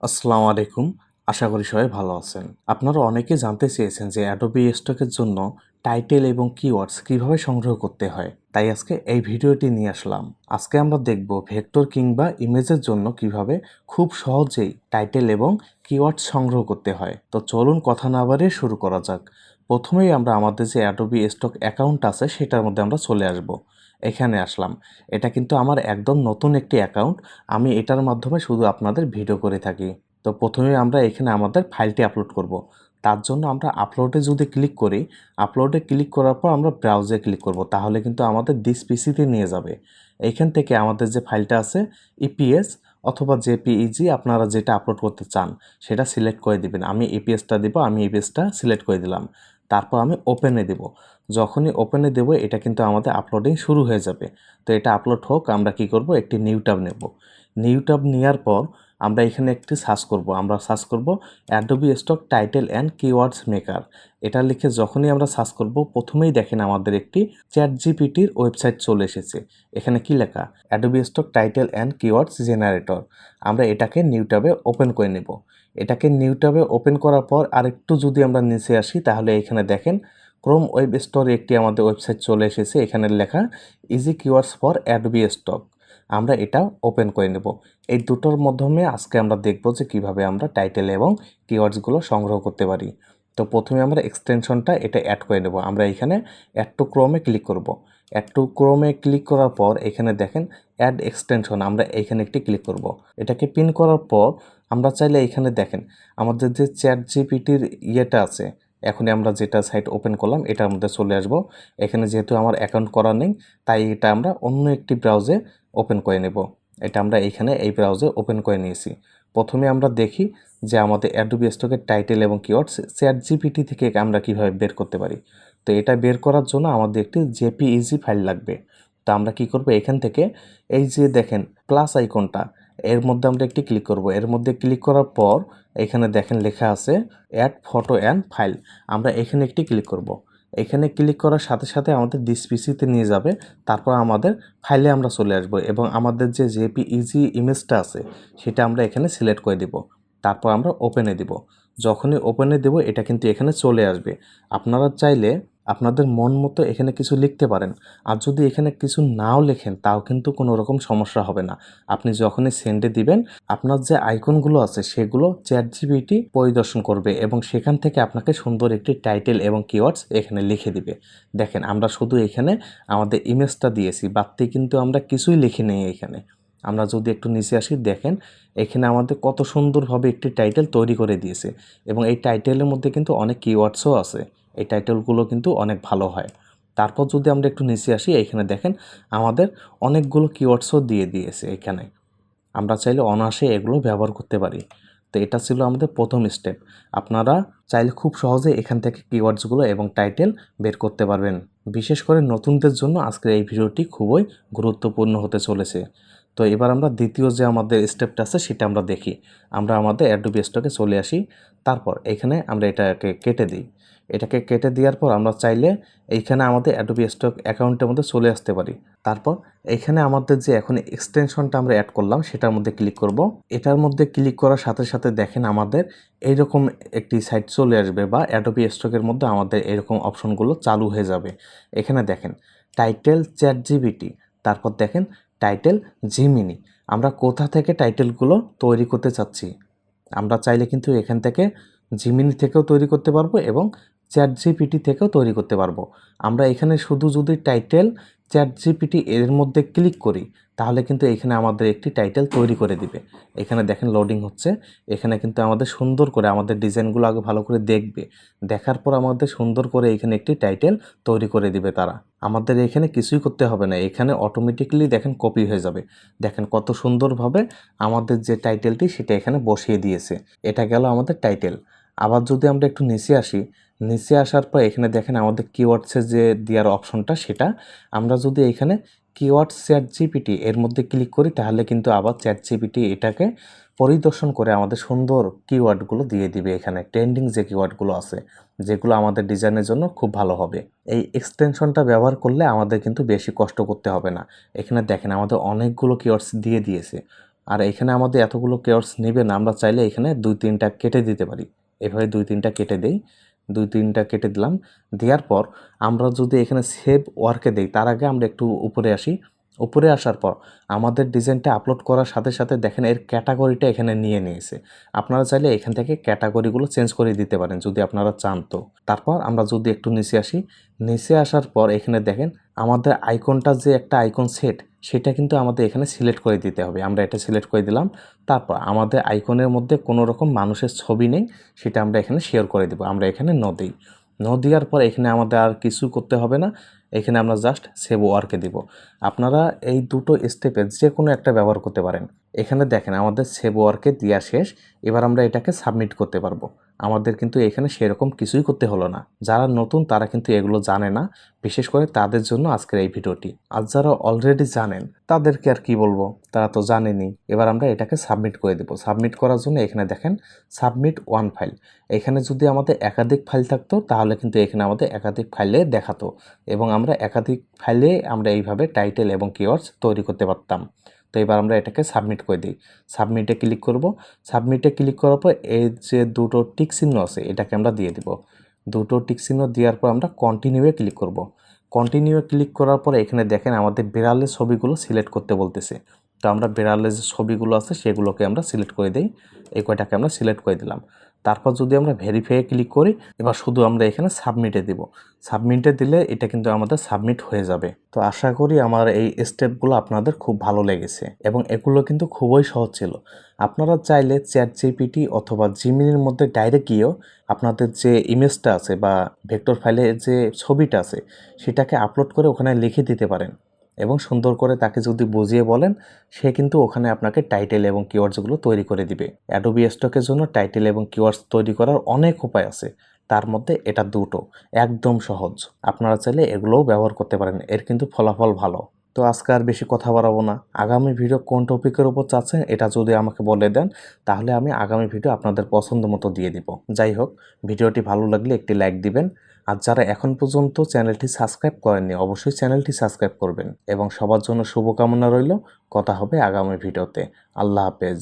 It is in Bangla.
আসসালামু আলাইকুম। আশা করি সবাই ভালো আছেন। আপনারা অনেকেই জানতে চেয়েছেন যে অ্যাডোবি স্টকের জন্য টাইটেল এবং কিওয়ার্ডস কিভাবে সংগ্রহ করতে হয়। তাই আজকে এই ভিডিওটি নিয়ে আসলাম। আজকে আমরা দেখব ভেক্টর কিংবা ইমেজের জন্য কিভাবে খুব সহজেই টাইটেল এবং কিওয়ার্ডস সংগ্রহ করতে হয়। তো চলুন কথা না বাড়িয়ে শুরু করা যাক। প্রথমেই আমরা আমাদের যে অ্যাডোবি স্টক অ্যাকাউন্ট আছে সেটার মধ্যে আমরা চলে আসব। এখানে আসলাম। এটা কিন্তু আমার একদম নতুন একটি অ্যাকাউন্ট। আমি এটার মাধ্যমে শুধু আপনাদের ভিডিও করে থাকি। তো প্রথমে আমরা এখানে আমাদের ফাইলটি আপলোড করব। তার জন্য আমরা আপলোডে যদি ক্লিক করি, আপলোডে ক্লিক করার পর আমরা ব্রাউজে ক্লিক করব। তাহলে কিন্তু আমাদের দিস পিসিতে নিয়ে যাবে। এইখান থেকে আমাদের যে ফাইলটা আছে ইপিএস অথবা জেপিইজি আপনারা যেটা আপলোড করতে চান সেটা সিলেক্ট করে দিবেন। আমি ইপিএসটা দিব, আমি ইপিএসটা সিলেক্ট করে দিলাম। তারপর আমি ওপেনে দেব। যখনই ওপেনে দেব এটা কিন্তু আমাদের আপলোডিং শুরু হয়ে যাবে। তো এটা আপলোড হোক, আমরা কি করব, একটি নিউ ট্যাব নেব। নিউ ট্যাব নেওয়ার পর আমরা এখানে একটি সার্চ করব। আমরা সার্চ করব Adobe stock title and keywords maker. এটা লিখে যখনই আমরা সার্চ করব প্রথমেই দেখেন আমাদের একটি চ্যাট জিপিটির ওয়েবসাইট চলে এসেছে। এখানে কি লেখা, Adobe stock title and keywords generator. আমরা এটাকে নিউ ট্যাবে ওপেন করে নেব। এটাকে নিউ ট্যাবে ওপেন করার পর আরেকটু যদি আমরা নিচে আসি তাহলে এখানে দেখেন ক্রোম ওয়েব স্টোরে একটি আমাদের ওয়েবসাইট চলে এসেছে। এখানে লেখা easy keywords for Adobe stock. আমরা এটা ওপেন করে নেব। এই দুটোর মাধ্যমে আজকে আমরা দেখব যে কিভাবে আমরা টাইটেল এবং কিওয়ার্ডসগুলো সংগ্রহ করতে পারি। তো প্রথমে আমরা এক্সটেনশনটা এটা অ্যাড করে নেব। আমরা এখানে অ্যাড টু ক্রোমে ক্লিক করব। অ্যাড টু ক্রোমে ক্লিক করার পর এখানে দেখেন অ্যাড এক্সটেনশন, আমরা এখানে একটি ক্লিক করব। এটাকে পিন করার পর আমরা চাইলে এখানে দেখেন আমাদের যে চ্যাট জিপিটির ইয়েটা আছে, এখনই আমরা যেটা সাইট ওপেন করলাম এটার মধ্যে চলে আসব। এখানে যেহেতু আমার অ্যাকাউন্ট করা নেই তাই এটা আমরা অন্য একটি ব্রাউজে ওপেন করে নেব। এটা আমরা এইখানে এই ব্রাউজে ওপেন করে নিয়েছি। প্রথমে আমরা দেখি যে আমাদের অ্যাডোবি স্টকের টাইটেল এবং কিওয়ার্ডস চ্যাট জিপিটি থেকে আমরা কিভাবে বের করতে পারি। তো এটা বের করার জন্য আমাদের একটি জেপিইজি ফাইল লাগবে। তো আমরা কি করব, এখান থেকে এই যে দেখেন প্লাস আইকনটা, এর মধ্যে আমরা একটি ক্লিক করব। এর মধ্যে ক্লিক করার পর এখানে দেখেন লেখা আছে অ্যাড ফটো অ্যান্ড ফাইল। আমরা এখানে একটি ক্লিক করব। এখানে ক্লিক করার সাথে সাথে আমাদের দিস পিসিতে নিয়ে যাবে। তারপর আমাদের ফাইলে আমরা চলে আসব এবং আমাদের যে জেপিইজি ইমেজটা আছে সেটা আমরা এখানে সিলেক্ট করে দেব। তারপর আমরা ওপেনে দেব। যখনই ওপেনে দেব এটা কিন্তু এখানে চলে আসবে। আপনারা চাইলে আপনাদের মন মতো এখানে কিছু লিখতে পারেন। আর যদি এখানে কিছু নাও লেখেন তাও কিন্তু কোনো রকম সমস্যা হবে না। আপনি যখনই সেন্ডে দিবেন আপনার যে আইকনগুলো আছে সেগুলো চ্যাট জিপিটি পরিদর্শন করবে এবং সেখান থেকে আপনাকে সুন্দর একটি টাইটেল এবং কিওয়ার্ডস এখানে লিখে দিবে। দেখেন আমরা শুধু এখানে আমাদের ইমেজটা দিয়েছি, বাড়তি কিন্তু আমরা কিছুই লিখি নেই এখানে। আমরা যদি একটু নিচে আসি দেখেন এখানে আমাদের কত সুন্দরভাবে একটি টাইটেল তৈরি করে দিয়েছে এবং এই টাইটেলের মধ্যে কিন্তু অনেক কিওয়ার্ডসও আছে। এই টাইটেলগুলো কিন্তু অনেক ভালো হয়। তারপর যদি আমরা একটু নিচে আসি এখানে দেখেন আমাদের অনেকগুলো কিওয়ার্ডসও দিয়ে দিয়েছে এখানে। আমরা চাইলে অনায়াসে এগুলো ব্যবহার করতে পারি। তো এটা ছিল আমাদের প্রথম স্টেপ। আপনারা চাইলে খুব সহজে এখান থেকে কিওয়ার্ডসগুলো এবং টাইটেল বের করতে পারবেন। বিশেষ করে নতুনদের জন্য আজকের এই ভিডিওটি খুবই গুরুত্বপূর্ণ হতে চলেছে। তো এবার আমরা দ্বিতীয় যে আমাদের স্টেপটা আছে সেটা আমরা দেখি। আমরা আমাদের অ্যাডোবি স্টকে চলে আসি। তারপর এখানে আমরা এটাকে কেটে দিই। এটাকে কেটে দেওয়ার পর আমরা চাইলে এইখানে আমাদের অ্যাডোবি স্টক অ্যাকাউন্টের মধ্যে চলে আসতে পারি। তারপর এখানে আমাদের যে এখন এক্সটেনশনটা আমরা অ্যাড করলাম সেটার মধ্যে ক্লিক করব। এটার মধ্যে ক্লিক করার সাথে সাথে দেখেন আমাদের এইরকম একটি সাইট চলে আসবে বা অ্যাডোবি স্টকের মধ্যে আমাদের এরকম অপশনগুলো চালু হয়ে যাবে। এখানে দেখেন টাইটেল চ্যাট জিপিটি, তারপর দেখেন টাইটেল জিমিনি। আমরা কোথা থেকে টাইটেলগুলো তৈরি করতে চাচ্ছি। আমরা চাইলে কিন্তু এখান থেকে জিমিনি থেকেও তৈরি করতে পারবো এবং চ্যাট জিপিটি থেকেও তৈরি করতে পারবো। আমরা এখানে শুধু যদি টাইটেল চ্যাট জিপিটি এর মধ্যে ক্লিক করি তাহলে কিন্তু এখানে আমাদের একটি টাইটেল তৈরি করে দিবে। এখানে দেখেন লোডিং হচ্ছে। এখানে কিন্তু আমাদের সুন্দর করে আমাদের ডিজাইনগুলো আগে ভালো করে দেখবে। দেখার পর আমাদের সুন্দর করে এখানে একটি টাইটেল তৈরি করে দিবে তারা। আমাদের এখানে কিছুই করতে হবে না, এখানে অটোমেটিক্যালি দেখেন কপি হয়ে যাবে। দেখেন কত সুন্দরভাবে আমাদের যে টাইটেলটি সেটা এখানে বসিয়ে দিয়েছে। এটা গেল আমাদের টাইটেল। আবার যদি আমরা একটু নিচে আসি, নিচে আসার পর এখানে দেখেন আমাদের কিওয়ার্ডসের যে দেওয়ার অপশনটা সেটা আমরা যদি এখানে কিওয়ার্ডস চ্যাট জিপিটি এর মধ্যে ক্লিক করি তাহলে কিন্তু আবার চ্যাট জিপিটি এটাকে পরিদর্শন করে আমাদের সুন্দর কিওয়ার্ডগুলো দিয়ে দিবে। এখানে ট্রেন্ডিং যে কিওয়ার্ডগুলো আছে যেগুলো আমাদের ডিজাইনের জন্য খুব ভালো হবে। এই এক্সটেনশনটা ব্যবহার করলে আমাদের কিন্তু বেশি কষ্ট করতে হবে না। এখানে দেখেন আমাদের অনেকগুলো কিওয়ার্ডস দিয়ে দিয়েছে। আর এখানে আমাদের এতগুলো কিওয়ার্ডস নেবে না, আমরা চাইলে এখানে 2-3টা কেটে দিতে পারি। এভাবে 2-3টা কেটে দেই, 2-3টা কেটে দিলাম। দেওয়ার পর আমরা যদি এখানে সেভ ওয়ার্কে দেই, তার আগে আমরা একটু উপরে আসি। উপরে আসার পর আমাদের ডিজাইনটা আপলোড করার সাথে সাথে দেখেন এর ক্যাটাগরিটা এখানে নিয়ে নিয়েছে। আপনারা চাইলে এখান থেকে ক্যাটাগরিগুলো চেঞ্জ করে দিতে পারেন যদি আপনারা চান তো। তারপর আমরা যদি একটু নিচে আসি, নিচে আসার পর এখানে দেখেন আমাদের আইকনটা যে একটা আইকন সেট, সেটা কিন্তু আমাদের এখানে সিলেক্ট করে দিতে হবে। আমরা এটা সিলেক্ট করে দিলাম। তারপর আমাদের আইকনের মধ্যে কোনো রকম মানুষের ছবি নেই, সেটা আমরা এখানে শেয়ার করে দেব। আমরা এখানে নো দিই। নো দেওয়ার পর এখানে আমাদের আর কিছু করতে হবে না। এখানে আমরা জাস্ট সেভ ওয়ার্কে দিব। আপনারা এই দুটো স্টেপে যে কোনো একটা ব্যবহার করতে পারেন। এখানে দেখেন আমাদের সেভ ওয়ার্কে দেওয়া শেষ। এবার আমরা এটাকে সাবমিট করতে পারবো। আমাদের কিন্তু এখানে সেরকম কিছুই করতে হলো না। যারা নতুন তারা কিন্তু এগুলো জানে না, বিশেষ করে তাদের জন্য আজকের এই ভিডিওটি। আর যারা অলরেডি জানেন তাদেরকে আর কি বলবো, তারা তো জানেনই। এবার আমরা এটাকে সাবমিট করে দেব। সাবমিট করার জন্য এখানে দেখেন সাবমিট ওয়ান ফাইল। এখানে যদি আমাদের একাধিক ফাইল থাকতো তাহলে কিন্তু এখানে আমাদের একাধিক ফাইলে দেখাতো এবং আমরা একাধিক ফাইলে আমরা এইভাবে টাইটেল এবং কিওয়ার্ডস তৈরি করতে পারতাম। তো এবার আমরা এটাকে সাবমিট করে দিই। সাবমিটে ক্লিক করব। সাবমিটে ক্লিক করার পর এই যে দুটো টিক চিহ্ন আছে এটাকে আমরা দিয়ে দিব। দুটো টিক চিহ্ন দেওয়ার পর আমরা কন্টিনিউয়ে ক্লিক করব। কন্টিনিউয়ে ক্লিক করার পরে এখানে দেখেন আমাদের বিড়ালের ছবিগুলো সিলেক্ট করতে বলতেছে। তো আমরা বিড়ালের যে ছবিগুলো আছে সেগুলোকে আমরা সিলেক্ট করে দিই। এই কয়টাকে আমরা সিলেক্ট করে দিলাম। তারপর যদি আমরা ভেরিফাইয়ে ক্লিক করি, এবার শুধু আমরা এখানে সাবমিটে দিব। সাবমিটে দিলে এটা কিন্তু আমাদের সাবমিট হয়ে যাবে। তো আশা করি আমার এই স্টেপগুলো আপনাদের খুব ভালো লেগেছে এবং এগুলো কিন্তু খুবই সহজ ছিল। আপনারা চাইলে চ্যাটজিপিটি অথবা জিমিনির মধ্যে ডাইরেক্ট গিয়েও আপনাদের যে ইমেজটা আছে বা ভেক্টর ফাইলে যে ছবিটা আছে সেটাকে আপলোড করে ওখানে লিখে দিতে পারেন এবং সুন্দর করে তাকে যদি বুঝিয়ে বলেন, সে কিন্তু ওখানে আপনাকে টাইটেল এবং কিওয়ার্ডসগুলো তৈরি করে দিবে। অ্যাডোবি স্টকের জন্য টাইটেল এবং কিওয়ার্ডস তৈরি করার অনেক উপায় আছে, তার মধ্যে এটা দুটো একদম সহজ। আপনারা চাইলে এগুলোও ব্যবহার করতে পারেন, এর কিন্তু ফলাফল ভালো। তো আজকে আর বেশি কথা বাড়াবো না। আগামী ভিডিও কোন টপিকের উপর চাচ্ছেন এটা যদি আমাকে বলে দেন, তাহলে আমি আগামী ভিডিও আপনাদের পছন্দ মতো দিয়ে দিব। যাই হোক, ভিডিওটি ভালো লাগলে একটি লাইক দিবেন। আর যারা এখন পর্যন্ত চ্যানেলটি সাবস্ক্রাইব করেননি অবশ্যই চ্যানেলটি সাবস্ক্রাইব করবেন এবং সবার জন্য শুভকামনা রইল। কথা হবে আগামী ভিডিওতে। আল্লাহ হাফেজ।